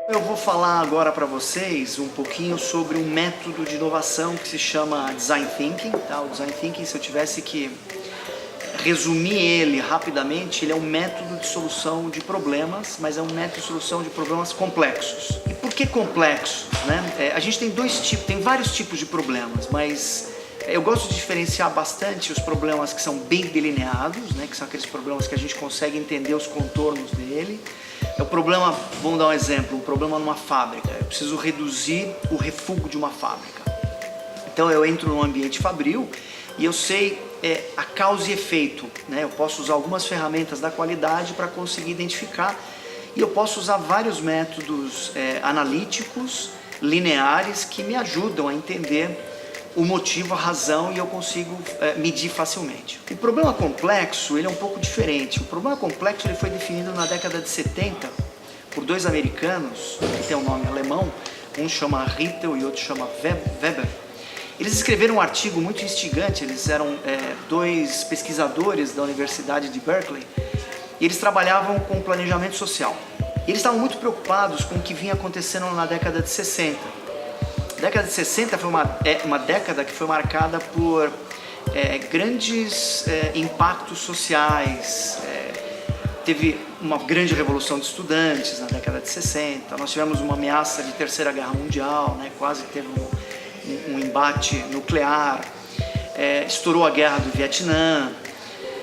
Eu vou falar agora para vocês um pouquinho sobre um método de inovação que se chama Design Thinking. Tá? O Design Thinking, se eu tivesse que resumir ele rapidamente, ele é um método de solução de problemas, mas é um método de solução de problemas complexos. E por que complexos? Né? A gente tem vários tipos de problemas, mas eu gosto de diferenciar bastante os problemas que são bem delineados, né? Que são aqueles problemas que a gente consegue entender os contornos dele. É o problema, vamos dar um exemplo, um problema numa fábrica. Eu preciso reduzir o refúgio de uma fábrica. Então eu entro num ambiente fabril e eu sei a causa e efeito, né? Eu posso usar algumas ferramentas da qualidade para conseguir identificar, e eu posso usar vários métodos analíticos, lineares, que me ajudam a entender o motivo, a razão, e eu consigo medir facilmente. O problema complexo, ele é um pouco diferente. O problema complexo ele foi definido na década de 70 por dois americanos, que tem um nome alemão, um chama Rittel e outro chama Weber. Eles escreveram um artigo muito instigante. Eles eram dois pesquisadores da Universidade de Berkeley, e eles trabalhavam com planejamento social. E eles estavam muito preocupados com o que vinha acontecendo na década de 60. A década de 60 foi uma década que foi marcada por grandes impactos sociais. Teve uma grande revolução de estudantes na década de 60, nós tivemos uma ameaça de terceira guerra mundial, né? Quase teve um embate nuclear, estourou a guerra do Vietnã.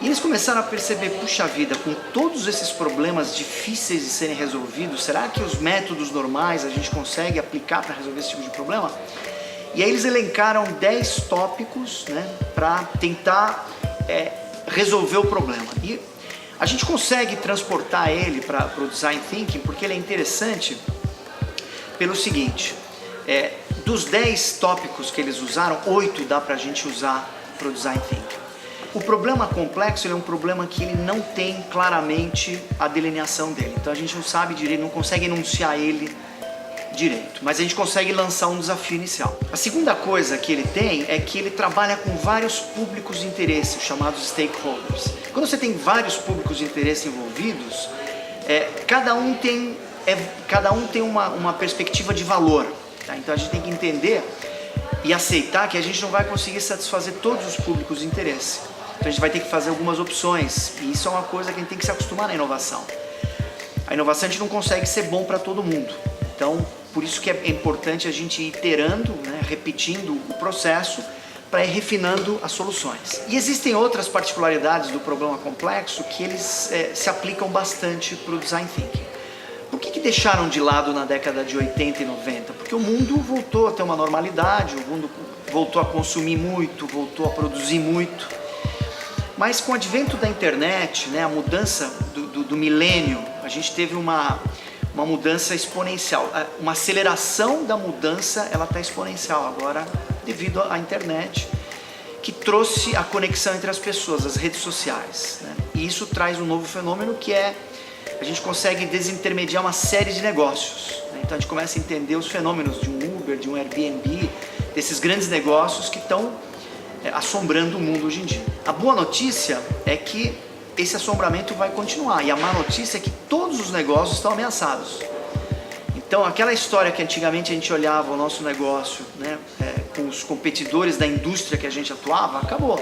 E eles começaram a perceber, puxa vida, com todos esses problemas difíceis de serem resolvidos, será que os métodos normais a gente consegue aplicar para resolver esse tipo de problema? E aí eles elencaram 10 tópicos, né, para tentar resolver o problema. E a gente consegue transportar ele para o Design Thinking porque ele é interessante pelo seguinte: dos 10 tópicos que eles usaram, 8 dá para a gente usar para o Design Thinking. O problema complexo ele é um problema que ele não tem claramente a delineação dele. Então a gente não sabe direito, não consegue enunciar ele direito, mas a gente consegue lançar um desafio inicial. A segunda coisa que ele tem é que ele trabalha com vários públicos de interesse, chamados stakeholders. Quando você tem vários públicos de interesse envolvidos, cada um tem uma perspectiva de valor. Tá? Então a gente tem que entender e aceitar que a gente não vai conseguir satisfazer todos os públicos de interesse. Então a gente vai ter que fazer algumas opções, e isso é uma coisa que a gente tem que se acostumar na inovação. A inovação a gente não consegue ser bom para todo mundo. Então, por isso que é importante a gente ir iterando, né, repetindo o processo para ir refinando as soluções. E existem outras particularidades do problema complexo que eles se aplicam bastante para o Design Thinking. Por que deixaram de lado na década de 80 e 90? Porque o mundo voltou a ter uma normalidade, o mundo voltou a consumir muito, voltou a produzir muito. Mas com o advento da internet, né, a mudança do milênio, a gente teve uma mudança exponencial. Uma aceleração da mudança, ela está exponencial agora devido à internet, que trouxe a conexão entre as pessoas, as redes sociais. Né? E isso traz um novo fenômeno que a gente consegue desintermediar uma série de negócios. Né? Então a gente começa a entender os fenômenos de um Uber, de um Airbnb, desses grandes negócios que estão assombrando o mundo hoje em dia. A boa notícia é que esse assombramento vai continuar, e a má notícia é que todos os negócios estão ameaçados. Então aquela história que antigamente a gente olhava o nosso negócio, né, com os competidores da indústria que a gente atuava, acabou.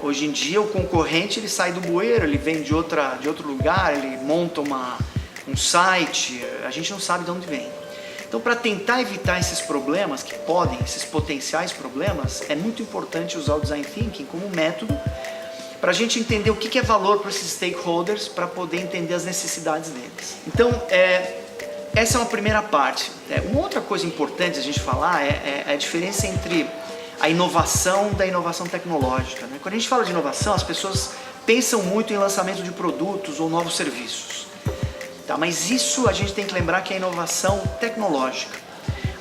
Hoje em dia o concorrente ele sai do bueiro, ele vem de outro lugar, ele monta um site, a gente não sabe de onde vem. Então, para tentar evitar esses problemas esses potenciais problemas, é muito importante usar o Design Thinking como método para a gente entender o que é valor para esses stakeholders, para poder entender as necessidades deles. Então, essa é uma primeira parte. Uma outra coisa importante a gente falar é a diferença entre a inovação da inovação tecnológica. Né? Quando a gente fala de inovação, as pessoas pensam muito em lançamento de produtos ou novos serviços. Tá, mas isso a gente tem que lembrar que é a inovação tecnológica.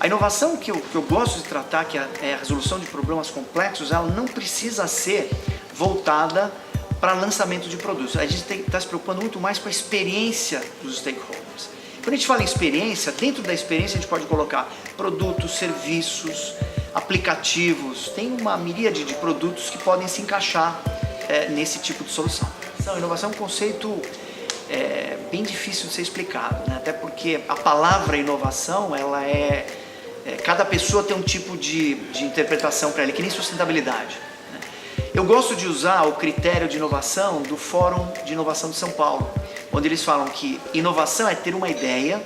A inovação que eu gosto de tratar, que é a resolução de problemas complexos, ela não precisa ser voltada para lançamento de produtos. A gente está se preocupando muito mais com a experiência dos stakeholders. Quando a gente fala em experiência, dentro da experiência a gente pode colocar produtos, serviços, aplicativos, tem uma miríade de produtos que podem se encaixar nesse tipo de solução. Então, inovação é um conceito bem difícil de ser explicado, né? Até porque a palavra inovação, ela cada pessoa tem um tipo de interpretação para ela, que nem sustentabilidade, né? Eu gosto de usar o critério de inovação do Fórum de Inovação de São Paulo, onde eles falam que inovação é ter uma ideia,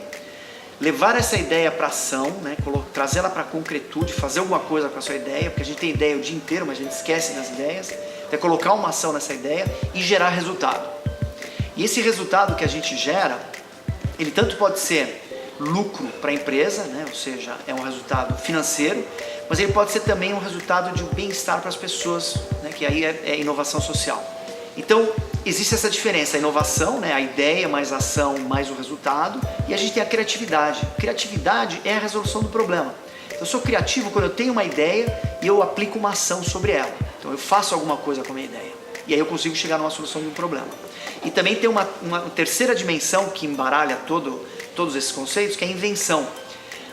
levar essa ideia para ação, né? Trazê-la para concretude, fazer alguma coisa com a sua ideia, porque a gente tem ideia o dia inteiro, mas a gente esquece das ideias, é colocar uma ação nessa ideia e gerar resultado. E esse resultado que a gente gera, ele tanto pode ser lucro para a empresa, né? Ou seja, é um resultado financeiro, mas ele pode ser também um resultado de bem-estar para as pessoas, né? Que aí é inovação social. Então, existe essa diferença, a inovação, né? A ideia mais a ação mais o resultado, e a gente tem a criatividade. Criatividade é a resolução do problema. Então, eu sou criativo quando eu tenho uma ideia e eu aplico uma ação sobre ela. Então, eu faço alguma coisa com a minha ideia, e aí eu consigo chegar numa solução de um problema. E também tem uma terceira dimensão que embaralha todos esses conceitos, que é a invenção.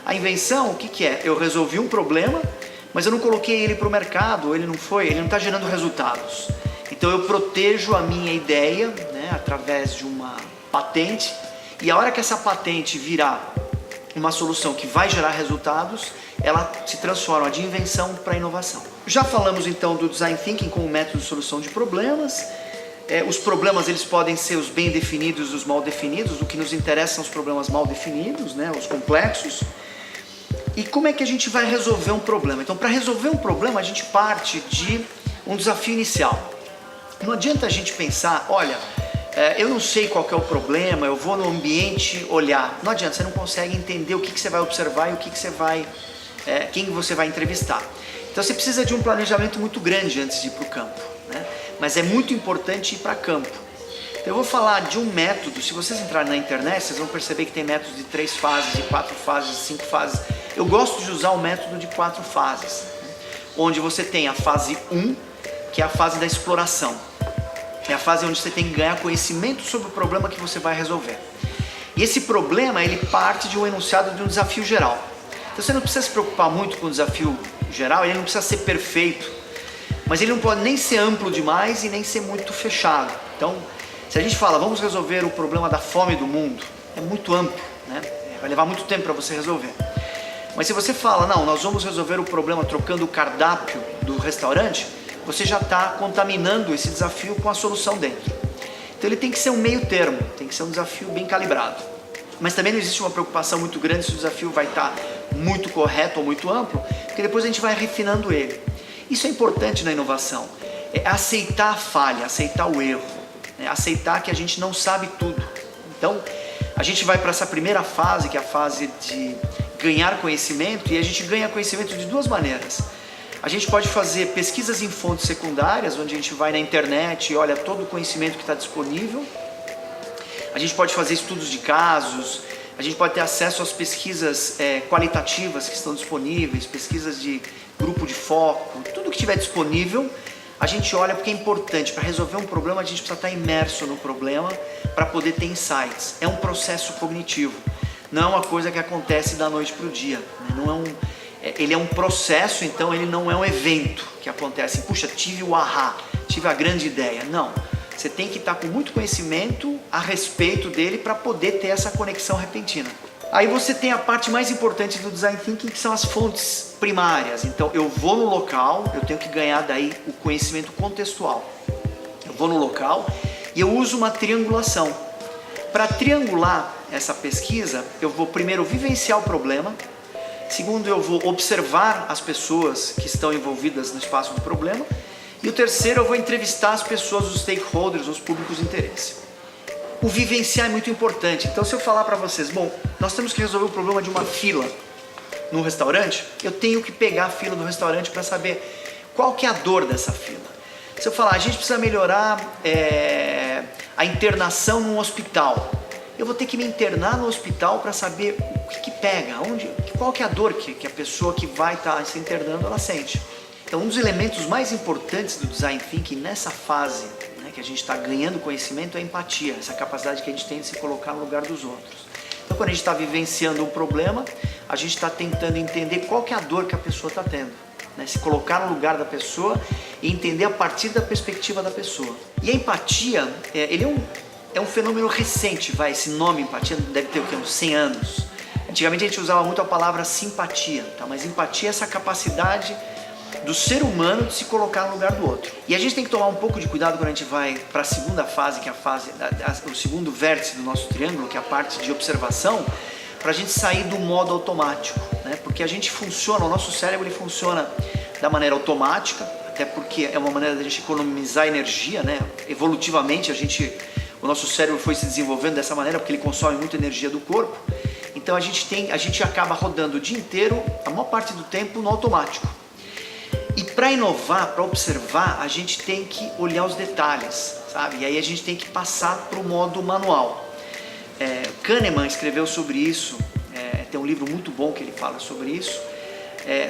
A invenção, o que é? Eu resolvi um problema, mas eu não coloquei ele para o mercado, ele não está gerando resultados. Então eu protejo a minha ideia, né, através de uma patente, e a hora que essa patente virar uma solução que vai gerar resultados, ela se transforma de invenção para inovação. Já falamos então do Design Thinking como método de solução de problemas. Os problemas eles podem ser os bem definidos e os mal definidos. O que nos interessa são os problemas mal definidos, né, os complexos. E como é que a gente vai resolver um problema? Então, para resolver um problema, a gente parte de um desafio inicial. Não adianta a gente pensar, olha, eu não sei qual que é o problema, eu vou no ambiente olhar. Não adianta, você não consegue entender o que você vai observar e o que você vai, quem você vai entrevistar. Então você precisa de um planejamento muito grande antes de ir para o campo, né? Mas é muito importante ir para campo. Então eu vou falar de um método, se vocês entrarem na internet, vocês vão perceber que tem métodos de 3 fases, de 4 fases, de 5 fases. Eu gosto de usar o método de 4 fases, né? Onde você tem a fase 1, que é a fase da exploração. É a fase onde você tem que ganhar conhecimento sobre o problema que você vai resolver. E esse problema, ele parte de um enunciado de um desafio geral. Então você não precisa se preocupar muito com o desafio geral, ele não precisa ser perfeito, mas ele não pode nem ser amplo demais e nem ser muito fechado. Então, se a gente fala, vamos resolver o problema da fome do mundo, é muito amplo, né? Vai levar muito tempo para você resolver. Mas se você fala, não, nós vamos resolver o problema trocando o cardápio do restaurante, você já está contaminando esse desafio com a solução dentro. Então ele tem que ser um meio termo, tem que ser um desafio bem calibrado. Mas também não existe uma preocupação muito grande se o desafio vai estar muito correto ou muito amplo, porque depois a gente vai refinando ele. Isso é importante na inovação, é aceitar a falha, aceitar o erro, né? Aceitar que a gente não sabe tudo. Então a gente vai para essa primeira fase, que é a fase de ganhar conhecimento, e a gente ganha conhecimento de 2 maneiras. A gente pode fazer pesquisas em fontes secundárias, onde a gente vai na internet e olha todo o conhecimento que está disponível. A gente pode fazer estudos de casos, a gente pode ter acesso às pesquisas qualitativas que estão disponíveis, pesquisas de grupo de foco, tudo que estiver disponível, a gente olha porque é importante. Para resolver um problema, a gente precisa estar imerso no problema para poder ter insights. É um processo cognitivo, não é uma coisa que acontece da noite para o dia, né? Não é ele é um processo, então ele não é um evento que acontece, puxa, tive o ahá, tive a grande ideia. Não, você tem que estar com muito conhecimento a respeito dele para poder ter essa conexão repentina. Aí você tem a parte mais importante do Design Thinking, que são as fontes primárias. Então eu vou no local, eu tenho que ganhar daí o conhecimento contextual. Eu vou no local e eu uso uma triangulação. Para triangular essa pesquisa, eu vou primeiro vivenciar o problema. Segundo, eu vou observar as pessoas que estão envolvidas no espaço do problema. E o terceiro, eu vou entrevistar as pessoas, os stakeholders, os públicos de interesse. O vivenciar é muito importante. Então, se eu falar para vocês, bom, nós temos que resolver o problema de uma fila no restaurante, eu tenho que pegar a fila do restaurante para saber qual que é a dor dessa fila. Se eu falar, a gente precisa melhorar a internação num hospital, eu vou ter que me internar no hospital para saber o que pega, qual que é a dor que a pessoa que vai estar se internando ela sente. Então, um dos elementos mais importantes do Design Thinking nessa fase, né, que a gente está ganhando conhecimento, é a empatia, essa capacidade que a gente tem de se colocar no lugar dos outros. Então, quando a gente está vivenciando um problema, a gente está tentando entender qual que é a dor que a pessoa está tendo, né? Se colocar no lugar da pessoa e entender a partir da perspectiva da pessoa. E a empatia, ele é é um fenômeno recente, esse nome empatia deve ter o quê? Uns 100 anos. Antigamente a gente usava muito a palavra simpatia, tá? Mas empatia é essa capacidade do ser humano de se colocar no lugar do outro. E a gente tem que tomar um pouco de cuidado quando a gente vai para a segunda fase, que é o segundo vértice do nosso triângulo, que é a parte de observação, para a gente sair do modo automático, né? Porque a gente funciona, o nosso cérebro ele funciona da maneira automática, até porque é uma maneira da gente economizar energia, né? Evolutivamente o nosso cérebro foi se desenvolvendo dessa maneira porque ele consome muita energia do corpo. Então a gente acaba rodando o dia inteiro, a maior parte do tempo, no automático. E para inovar, para observar, a gente tem que olhar os detalhes, sabe? E aí a gente tem que passar para o modo manual. Kahneman escreveu sobre isso, tem um livro muito bom que ele fala sobre isso,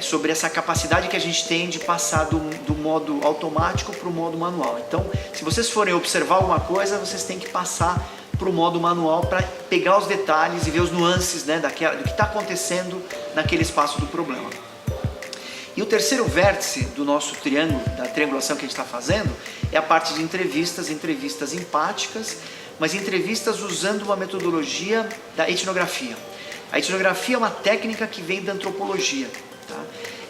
sobre essa capacidade que a gente tem de passar do modo automático para o modo manual. Então, se vocês forem observar alguma coisa, vocês têm que passar para o modo manual para pegar os detalhes e ver os nuances, né, do que está acontecendo naquele espaço do problema. E o terceiro vértice do nosso triângulo, da triangulação que a gente está fazendo, é a parte de entrevistas empáticas, mas entrevistas usando uma metodologia da etnografia. A etnografia é uma técnica que vem da antropologia, tá?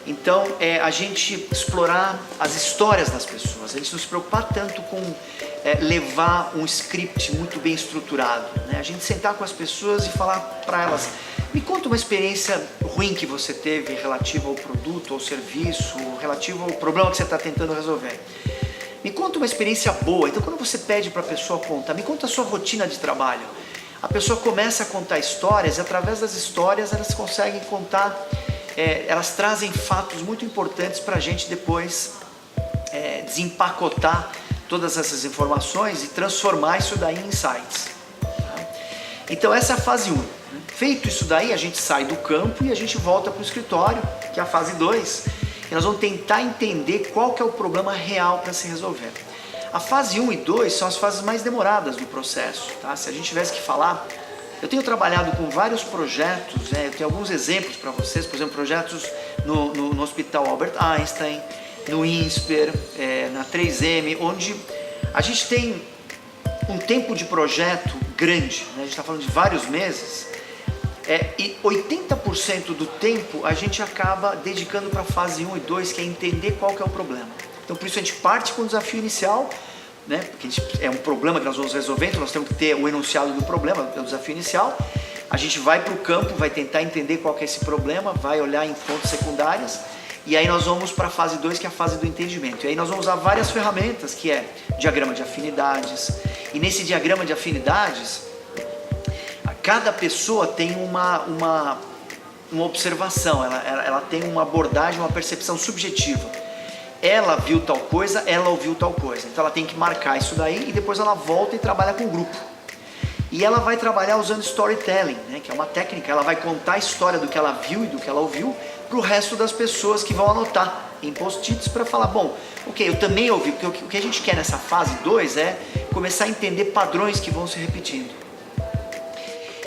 Então, a gente explorar as histórias das pessoas, a gente não se preocupar tanto com levar um script muito bem estruturado, né? A gente sentar com as pessoas e falar para elas: me conta uma experiência ruim que você teve relativa ao produto, ao serviço, relativo ao problema que você está tentando resolver. Me conta uma experiência boa. Então, quando você pede para a pessoa contar, me conta a sua rotina de trabalho. A pessoa começa a contar histórias e através das histórias elas conseguem contar, elas trazem fatos muito importantes para a gente depois desempacotar todas essas informações e transformar isso daí em insights. Então essa é a fase 1. Feito isso daí, a gente sai do campo e a gente volta para o escritório, que é a fase 2, e nós vamos tentar entender qual que é o problema real para se resolver. A fase 1 e 2 são as fases mais demoradas do processo, tá? Se a gente tivesse que falar, eu tenho trabalhado com vários projetos, eu tenho alguns exemplos para vocês, por exemplo, projetos no Hospital Albert Einstein, no INSPER, na 3M, onde a gente tem um tempo de projeto grande, né? A gente está falando de vários meses, e 80% do tempo a gente acaba dedicando para a fase 1 e 2, que é entender qual que é o problema. Então por isso a gente parte com o desafio inicial, né? Porque é um problema que nós vamos resolver, então nós temos que ter o enunciado do problema, é o desafio inicial. A gente vai para o campo, vai tentar entender qual que é esse problema, vai olhar em fontes secundárias, e aí nós vamos para a fase 2, que é a fase do entendimento. E aí nós vamos usar várias ferramentas, que é diagrama de afinidades. E nesse diagrama de afinidades, cada pessoa tem uma observação, ela tem uma abordagem, uma percepção subjetiva. Ela viu tal coisa, ela ouviu tal coisa. Então ela tem que marcar isso daí e depois ela volta e trabalha com o grupo. E ela vai trabalhar usando storytelling, né, que é uma técnica. Ela vai contar a história do que ela viu e do que ela ouviu para o resto das pessoas, que vão anotar em post-its para falar: bom, ok, eu também ouvi, porque o que a gente quer nessa fase 2 é começar a entender padrões que vão se repetindo.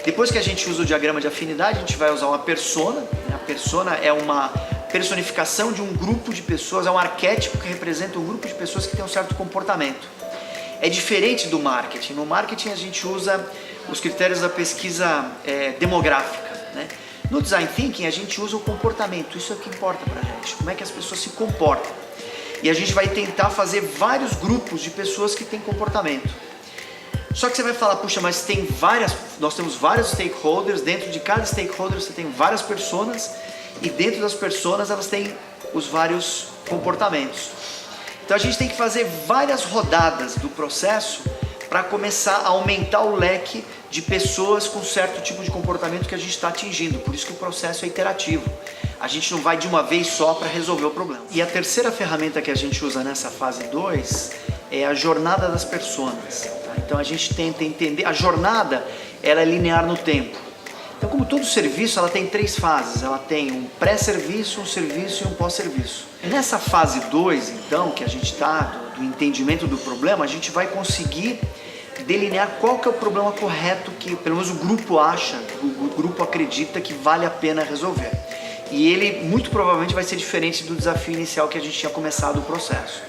Depois que a gente usa o diagrama de afinidade, a gente vai usar uma persona, né? A persona é uma personificação de um grupo de pessoas, é um arquétipo que representa um grupo de pessoas que tem um certo comportamento. É diferente do marketing. No marketing a gente usa os critérios da pesquisa demográfica, né? No Design Thinking a gente usa o comportamento, isso é o que importa pra gente, como é que as pessoas se comportam. E a gente vai tentar fazer vários grupos de pessoas que têm comportamento. Só que você vai falar: puxa, mas nós temos vários stakeholders, dentro de cada stakeholder você tem várias personas, e dentro das personas elas têm os vários comportamentos. Então a gente tem que fazer várias rodadas do processo para começar a aumentar o leque de pessoas com certo tipo de comportamento que a gente está atingindo. Por isso que o processo é iterativo. A gente não vai de uma vez só para resolver o problema. E a terceira ferramenta que a gente usa nessa fase 2 é a jornada das personas. Tá? Então a gente tenta entender, a jornada ela é linear no tempo. Então, como todo serviço, ela tem 3 fases. Ela tem um pré-serviço, um serviço e um pós-serviço. Nessa fase 2, então, que a gente está, do entendimento do problema, a gente vai conseguir delinear qual que é o problema correto que, pelo menos, o grupo acha, o grupo acredita que vale a pena resolver. E ele, muito provavelmente, vai ser diferente do desafio inicial que a gente tinha começado o processo.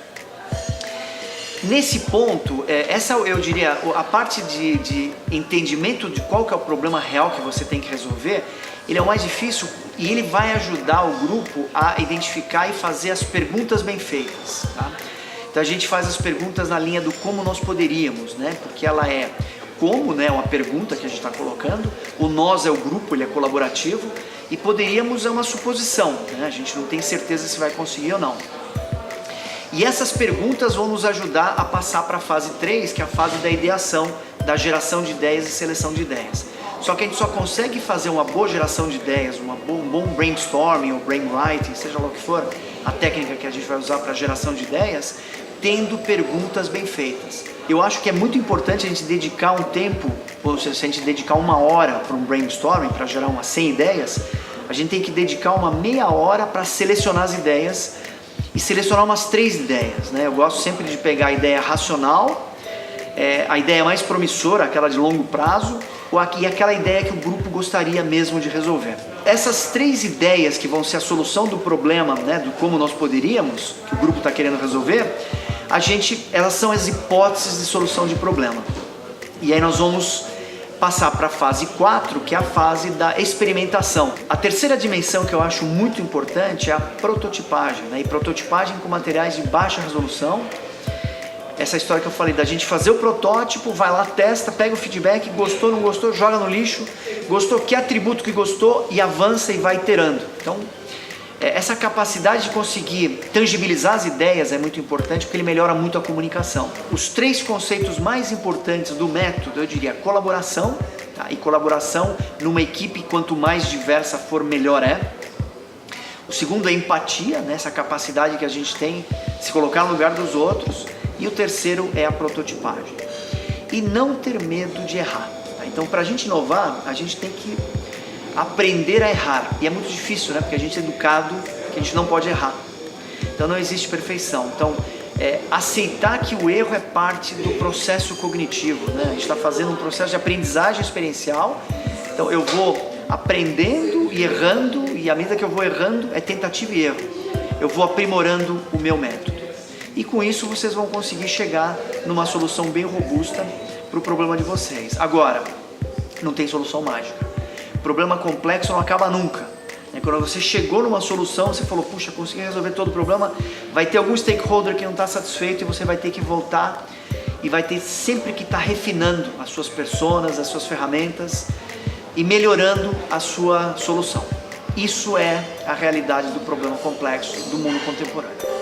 Nesse ponto, essa eu diria, a parte de entendimento de qual que é o problema real que você tem que resolver, ele é o mais difícil e ele vai ajudar o grupo a identificar e fazer as perguntas bem feitas, tá? Então a gente faz as perguntas na linha do como nós poderíamos, né? Porque ela é como, né? Uma pergunta que a gente está colocando, o nós é o grupo, ele é colaborativo, e poderíamos é uma suposição, né? A gente não tem certeza se vai conseguir ou não. E essas perguntas vão nos ajudar a passar para a fase 3, que é a fase da ideação, da geração de ideias e seleção de ideias. Só que a gente só consegue fazer uma boa geração de ideias, um bom brainstorming ou brainwriting, seja lá o que for, a técnica que a gente vai usar para geração de ideias, tendo perguntas bem feitas. Eu acho que é muito importante a gente dedicar um tempo, ou seja, se a gente dedicar 1 hora para um brainstorming, para gerar umas 100 ideias, a gente tem que dedicar uma meia hora para selecionar as ideias e selecionar umas 3 ideias, né? Eu gosto sempre de pegar a ideia racional, a ideia mais promissora, aquela de longo prazo, e aquela ideia que o grupo gostaria mesmo de resolver. Essas 3 ideias que vão ser a solução do problema, né, do como nós poderíamos, que o grupo está querendo resolver, elas são as hipóteses de solução de problema. E aí nós vamos passar para a fase 4, que é a fase da experimentação. A terceira dimensão que eu acho muito importante é a prototipagem, né? E prototipagem com materiais de baixa resolução. Essa história que eu falei da gente fazer o protótipo, vai lá, testa, pega o feedback, gostou, não gostou, joga no lixo, gostou, que atributo que gostou e avança e vai iterando. Então, essa capacidade de conseguir tangibilizar as ideias é muito importante porque ele melhora muito a comunicação. Os 3 conceitos mais importantes do método, eu diria colaboração, tá? E colaboração numa equipe, quanto mais diversa for, melhor é. O segundo é empatia, né? Essa capacidade que a gente tem de se colocar no lugar dos outros. E o terceiro é a prototipagem. E não ter medo de errar. Tá? Então, para a gente inovar, a gente tem que aprender a errar. E é muito difícil, né? Porque a gente é educado que a gente não pode errar. Então, não existe perfeição. Então, aceitar que o erro é parte do processo cognitivo, né? A gente está fazendo um processo de aprendizagem experiencial. Então, eu vou aprendendo e errando, e à medida que eu vou errando, é tentativa e erro. Eu vou aprimorando o meu método. E com isso vocês vão conseguir chegar numa solução bem robusta para o problema de vocês. Agora, não tem solução mágica. O problema complexo não acaba nunca. Quando você chegou numa solução, você falou, puxa, consegui resolver todo o problema, vai ter algum stakeholder que não está satisfeito e você vai ter que voltar e vai ter sempre que estar refinando as suas personas, as suas ferramentas e melhorando a sua solução. Isso é a realidade do problema complexo do mundo contemporâneo.